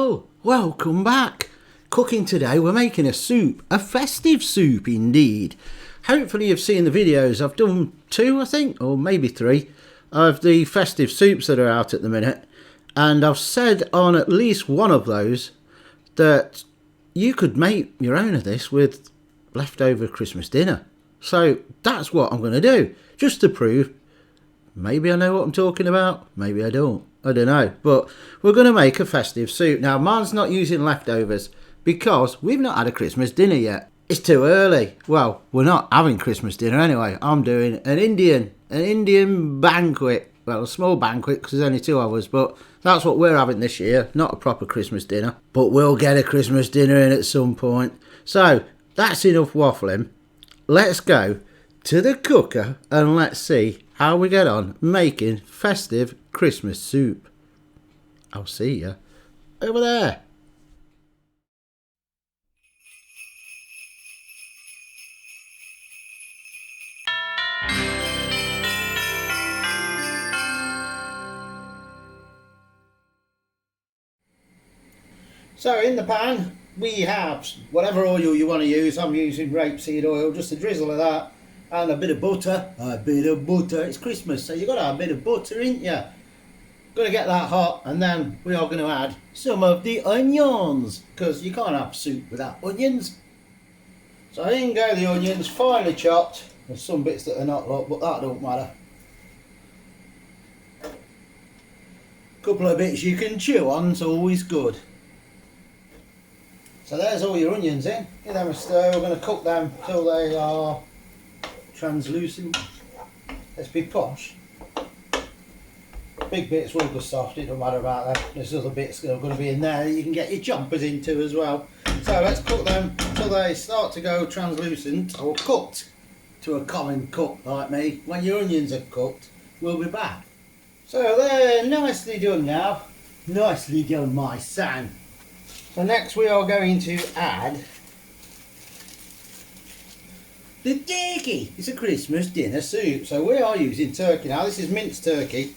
Well, welcome back. Cooking today, we're making a soup, a festive soup indeed. Hopefully you've seen the videos. I've done 2, I think, or maybe 3 of the festive soups that are out at the minute. And I've said on at least one of those that you could make your own of this with leftover Christmas dinner. So that's what I'm going to do, just to prove. Maybe I know what I'm talking about, maybe I don't know. But we're going to make a festive soup. Now, mine's not using leftovers because we've not had a Christmas dinner yet. It's too early. Well, we're not having Christmas dinner anyway. I'm doing an Indian banquet. Well, a small banquet because there's only 2 of us, but that's what we're having this year. Not a proper Christmas dinner, but we'll get a Christmas dinner in at some point. So that's enough waffling. Let's go to the cooker and let's see how we get on making festive Christmas soup. I'll see you over there. So in the pan we have whatever oil you want to use. I'm using rapeseed oil, just a drizzle of that, and a bit of butter. It's Christmas, so you've got to have a bit of butter, ain't you? Got to get that hot, and then we are going to add some of the onions, because you can't have soup without onions. So in go the onions, finely chopped. There's some bits that are not, look, but that don't matter. Couple of bits you can chew on's always good. So there's all your onions in. Give them a stir. We're going to cook them till they are translucent. Let's be posh. Big bits will go soft, it don't matter about that. There's other bits that are going to be in there that you can get your chompers into as well. So let's cook them till they start to go translucent or cooked to a common cook like me. When your onions are cooked, we'll be back. So they're nicely done now. Nicely done, my son. So next we are going to add the turkey. It's a Christmas dinner soup. So we are using turkey now. This is minced turkey,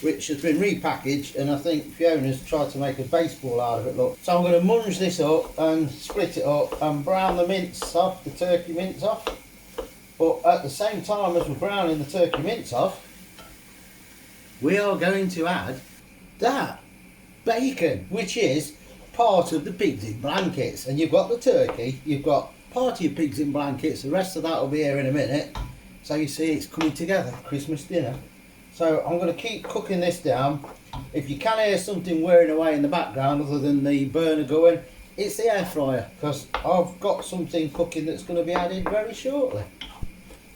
which has been repackaged, and I think Fiona's tried to make a baseball out of it, look. So I'm going to munch this up and split it up and brown the mince off, the turkey mince off. But at the same time as we're browning the turkey mince off, we are going to add that bacon, which is part of the pigs in blankets. And you've got the turkey, you've got part of your pigs in blankets, the rest of that will be here in a minute. So you see it's coming together, Christmas dinner. So I'm going to keep cooking this down. If you can hear something whirring away in the background other than the burner going, it's the air fryer, because I've got something cooking that's going to be added very shortly.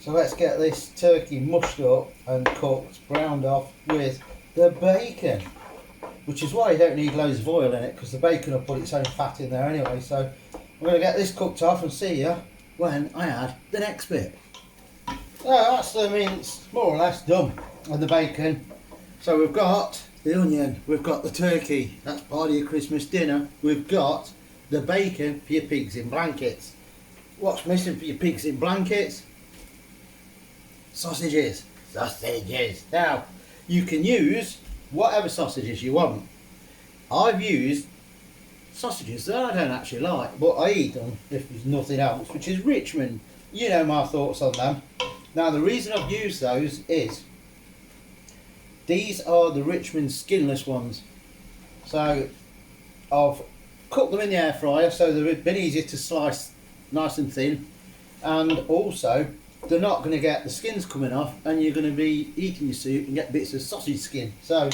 So let's get this turkey mushed up and cooked, browned off with the bacon, which is why you don't need loads of oil in it, because the bacon will put its own fat in there anyway. So I'm going to get this cooked off and see you when I add the next bit. So that's the mince more or less done, and the bacon. So we've got the onion, we've got the turkey, that's part of your Christmas dinner. We've got the bacon for your pigs in blankets. What's missing for your pigs in blankets? Sausages. Sausages. Now, you can use whatever sausages you want. I've used sausages that I don't actually like, but I eat them if there's nothing else, which is Richmond. You know my thoughts on them. Now, the reason I've used those is these are the Richmond skinless ones. So I've cooked them in the air fryer, so they're a bit easier to slice nice and thin, and also they're not going to get the skins coming off, and you're going to be eating your soup and get bits of sausage skin. So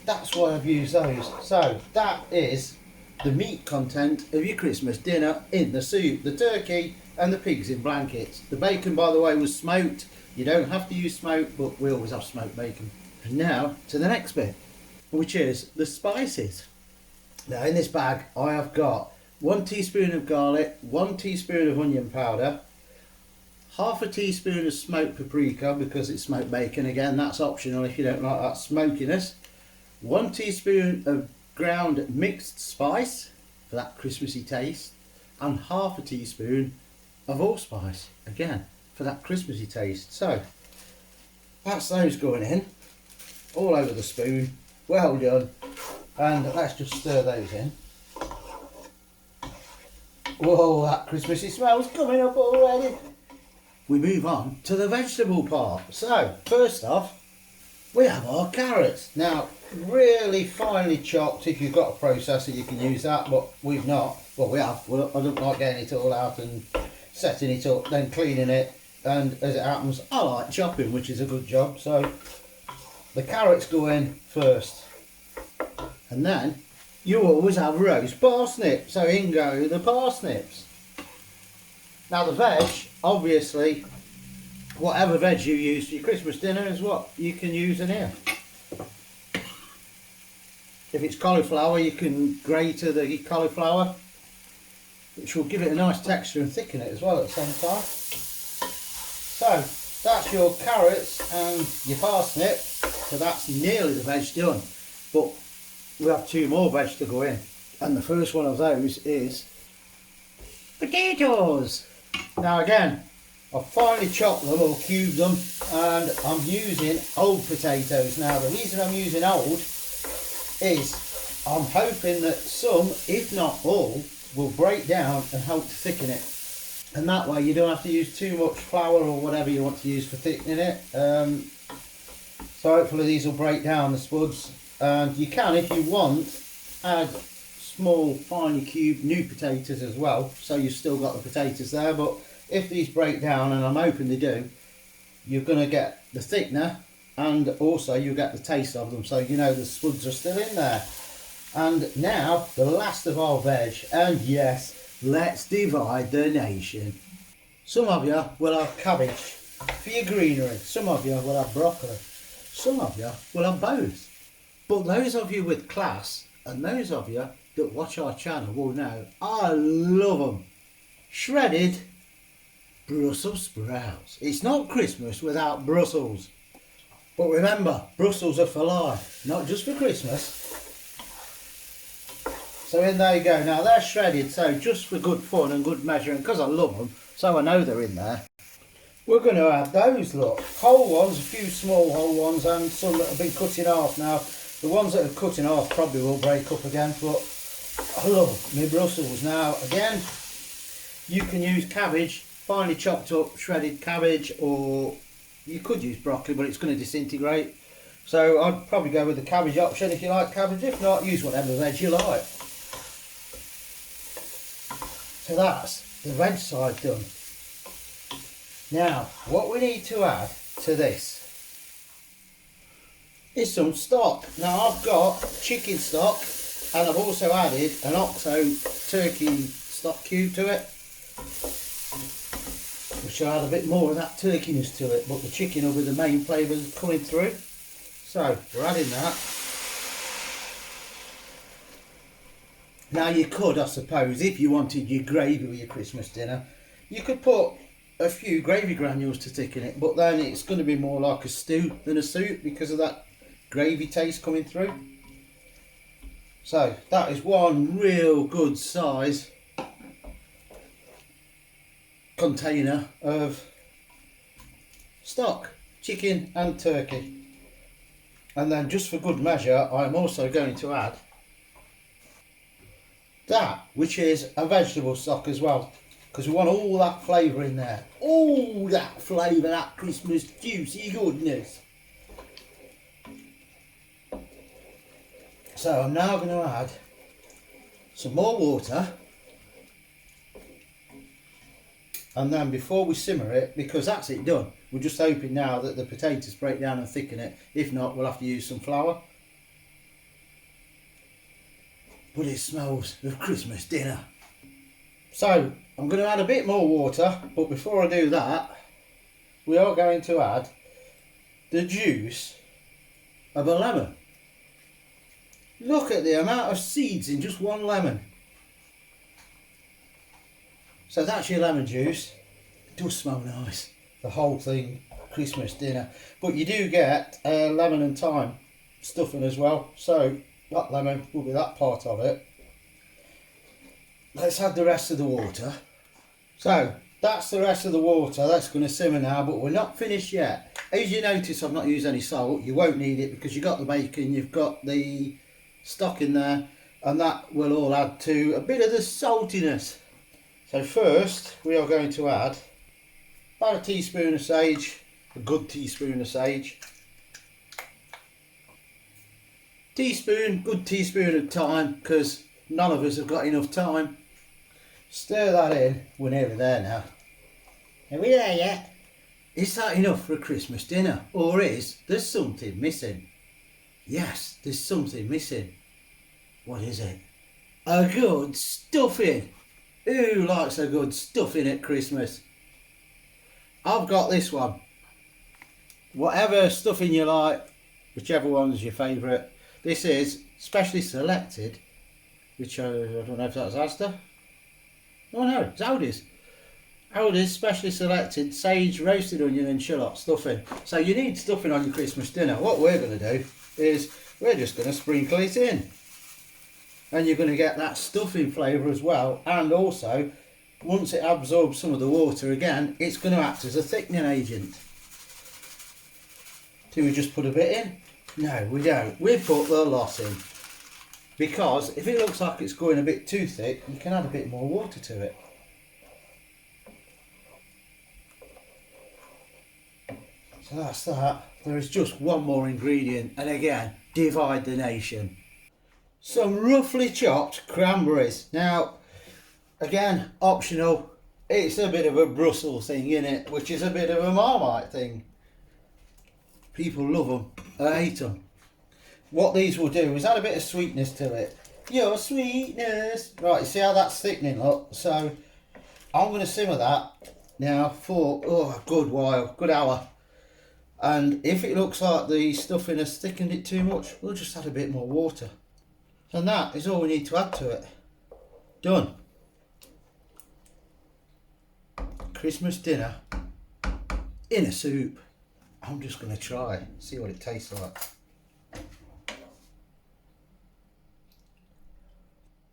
that's why I've used those. So that is the meat content of your Christmas dinner in the soup. The turkey and the pigs in blankets. The bacon, by the way, was smoked. You don't have to use smoke, but we always have smoked bacon. And now to the next bit, which is the spices. Now in this bag I have got 1 teaspoon of garlic, 1 teaspoon of onion powder, half a teaspoon of smoked paprika, because it's smoked bacon again, that's optional if you don't like that smokiness, 1 teaspoon of ground mixed spice for that Christmassy taste, and half a teaspoon of allspice, again for that Christmassy taste. So that's those going in all over the spoon. Well done. And let's just stir those in. Whoa, that Christmassy smell's coming up already. We move on to the vegetable part. So, first off, we have our carrots. Now, really finely chopped. If you've got a processor, you can use that, but we've not. Well, we have. Well, I don't like getting it all out and setting it up, then cleaning it. And as it happens, I like chopping, which is a good job. So, the carrots go in first. And then, you always have roast parsnips. So, in go the parsnips. Now, the veg, obviously, whatever veg you use for your Christmas dinner is what you can use in here. If it's cauliflower, you can grate the cauliflower, which will give it a nice texture and thicken it as well at the same time. So that's your carrots and your parsnip. So that's nearly the veg done. But we have two more veg to go in. And the first one of those is potatoes. Now again, I've finely chopped them or cubed them, and I'm using old potatoes. Now the reason I'm using old is I'm hoping that some, if not all, will break down and help to thicken it. And that way you don't have to use too much flour or whatever you want to use for thickening it. So hopefully these will break down, the spuds. And you can, if you want, add small finely cubed new potatoes as well, so you've still got the potatoes there. But if these break down, and I'm hoping they do, you're going to get the thickener and also you get the taste of them, so you know the spuds are still in there. And now the last of our veg, and yes, let's divide the nation. Some of you will have cabbage for your greenery, some of you will have broccoli, some of you will have both. But those of you with class and those of you that watch our channel will know I love them. Shredded Brussels sprouts. It's not Christmas without Brussels. But remember, Brussels are for life, not just for Christmas. So in there you go. Now they're shredded, so just for good fun and good measure, and because I love them, so I know they're in there. We're going to add those, look, whole ones, a few small whole ones, and some that have been cut in half. Now, the ones that are cut in half probably will break up again, but I love my Brussels. Now, again, you can use cabbage, finely chopped up shredded cabbage, or you could use broccoli, but it's going to disintegrate. So I'd probably go with the cabbage option if you like cabbage. If not, use whatever veg you like. So that's the veg side done. Now, what we need to add to this is some stock. Now I've got chicken stock, and I've also added an OXO turkey stock cube to it, which will add a bit more of that turkeyness to it, but the chicken will be the main flavours coming through. So we're adding that. Now you could, I suppose, if you wanted your gravy with your Christmas dinner, you could put a few gravy granules to thicken it, but then it's going to be more like a stew than a soup because of that gravy taste coming through. So that is one real good size container of stock, chicken and turkey. And then just for good measure, I'm also going to add that, which is a vegetable stock as well, because we want all that flavour in there, all that flavour, that Christmas juicy goodness. So I'm now going to add some more water, and then before we simmer it, because that's it done, we're just hoping now that the potatoes break down and thicken it. If not, we'll have to use some flour. But it smells of Christmas dinner. So I'm going to add a bit more water, but before I do that, we are going to add the juice of a lemon. Look at the amount of seeds in just one lemon. So that's your lemon juice. It does smell nice, the whole thing, Christmas dinner. But you do get lemon and thyme stuffing as well, so that lemon will be that part of it. Let's add the rest of the water. So that's the rest of the water. That's going to simmer now, but we're not finished yet. As you notice, I've not used any salt. You won't need it because you've got the bacon, you've got the stock in there, and that will all add to a bit of the saltiness. So first we are going to add about a teaspoon of sage, a good teaspoon of sage. Good teaspoon of thyme, because none of us have got enough time. Stir that in. We're nearly there now. Are we there yet? Is that enough for a Christmas dinner? Or is there something missing? Yes, there's something missing. What is it? A good stuffing. Who likes a good stuffing at Christmas? I've got this one. Whatever stuffing you like, whichever one's your favourite. This is specially selected, which I don't know if that's Asda. Oh no, it's Aldi's. Aldi's specially selected sage, roasted onion and shallot stuffing. So you need stuffing on your Christmas dinner. What we're going to do is we're just going to sprinkle it in. And you're going to get that stuffing flavour as well. And also, once it absorbs some of the water again, it's going to act as a thickening agent. Do we just put a bit in? No, we don't. We put the lot in. Because if it looks like it's going a bit too thick, you can add a bit more water to it. So that's that. There is just one more ingredient, and again, divide the nation. Some roughly chopped cranberries. Now, again, optional. It's a bit of a Brussels thing, isn't it? Which is a bit of a Marmite thing. People love them, I hate them. What these will do is add a bit of sweetness to it. Your sweetness. Right, you see how that's thickening, look? So, I'm going to simmer that now for a good while, good hour. And if it looks like the stuffing has thickened it too much, we'll just add a bit more water. And that is all we need to add to it. Done. Christmas dinner in a soup. I'm just going to try, see what it tastes like.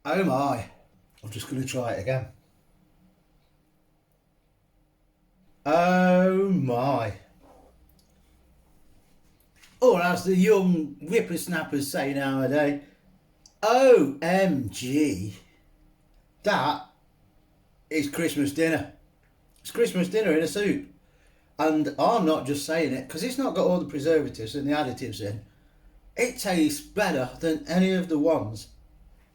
Oh my. I'm just going to try it again. Oh my. Or as the young whippersnappers say nowadays, OMG. That is Christmas dinner. It's Christmas dinner in a soup. And I'm not just saying it because it's not got all the preservatives and the additives in. It tastes better than any of the ones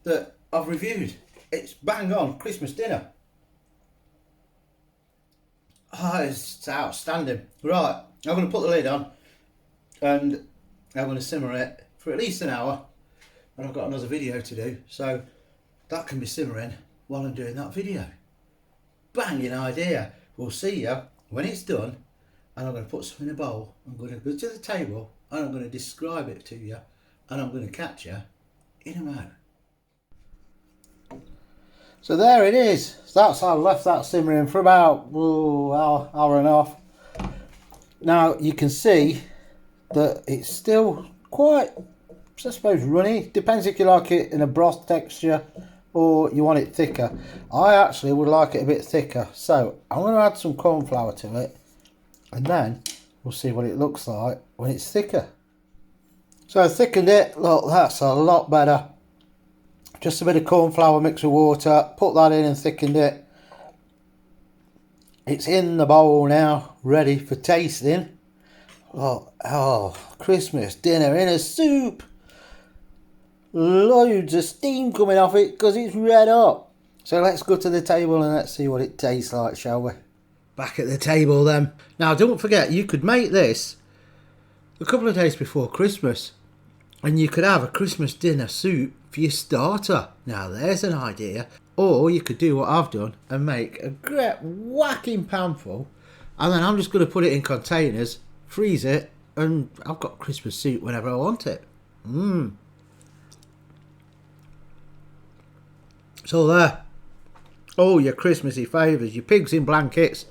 that I've reviewed. It's bang on Christmas dinner. Oh, it's outstanding. Right, I'm going to put the lid on and I'm going to simmer it for at least an hour. And I've got another video to do, so that can be simmering while I'm doing that video. Banging idea. We'll see you when it's done. And I'm going to put some in a bowl. I'm going to go to the table and I'm going to describe it to you. And I'm going to catch you in a moment. So there it is. That's how I left that simmering for about hour and a half. Now you can see that it's still quite, I suppose, runny. Depends if you like it in a broth texture or you want it thicker. I actually would like it a bit thicker. So I'm going to add some corn flour to it. And then we'll see what it looks like when it's thicker. So I thickened it. Look, that's a lot better. Just a bit of corn flour mixed with water. Put that in and thickened it. It's in the bowl now, ready for tasting. Look, oh, Christmas dinner in a soup. Loads of steam coming off it because it's red hot. So let's go to the table and let's see what it tastes like, shall we? Back at the table then. Now don't forget, you could make this a couple of days before Christmas and you could have a Christmas dinner soup for your starter. Now there's an idea. Or you could do what I've done and make a great whacking pan full, and then I'm just going to put it in containers, freeze it, and I've got Christmas soup whenever I want it. It's all there. All your Christmassy favours, your pigs in blankets,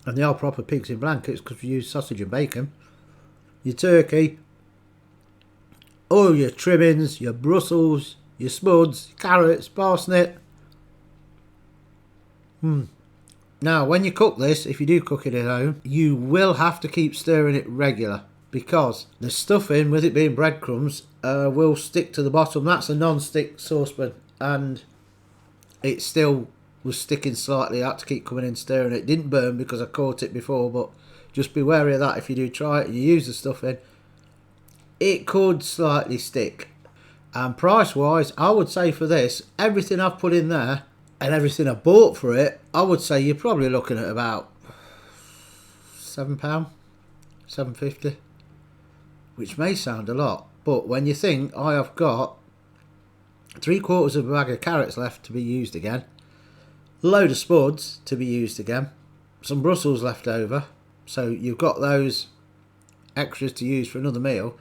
and they are proper pigs in blankets because we use sausage and bacon, your turkey, all your trimmings, your Brussels, your spuds, carrots, parsnip. Now when you cook this, if you do cook it at home, you will have to keep stirring it regular. because the stuffing, with it being breadcrumbs, will stick to the bottom. That's a non-stick saucepan, and it still was sticking slightly. I had to keep coming in stirring it. It didn't burn because I caught it before, but just be wary of that if you do try it and you use the stuffing. It could slightly stick. And price wise, I would say for this, everything I've put in there and everything I bought for it, I would say you're probably looking at about £7, £7.50, which may sound a lot, but when you think I have got 3/4 of a bag of carrots left to be used again, load of spuds to be used again, some Brussels left over, so you've got those extras to use for another meal,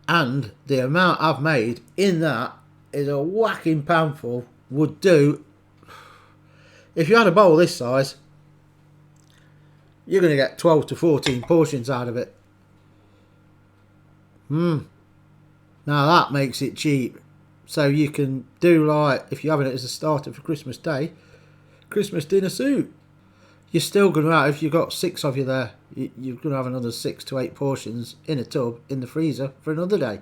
and the amount I've made in that is a whacking poundful. Would do, if you had a bowl this size, you're going to get 12 to 14 portions out of it. Now that makes it cheap. So you can do, like, if you're having it as a starter for Christmas Day, Christmas dinner soup. You're still going to have, if you've got 6 of you there, you're going to have another 6 to 8 portions in a tub in the freezer for another day.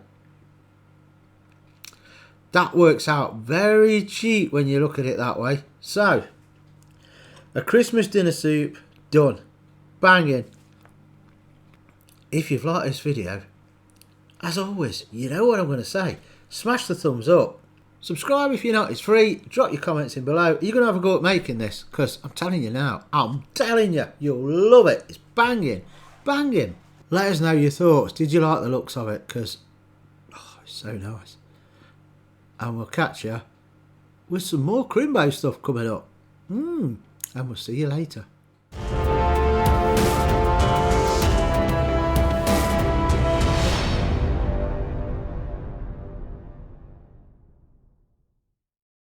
That works out very cheap when you look at it that way. So, a Christmas dinner soup done. Banging. If you've liked this video, as always, you know what I'm going to say. Smash the thumbs up. Subscribe if you're not, it's free. Drop your comments in below. You're going to have a go at making this, because I'm telling you now, I'm telling you, you'll love it. It's banging, banging. Let us know your thoughts. Did you like the looks of it? Because, it's so nice. And we'll catch you with some more Crimbo stuff coming up. And we'll see you later.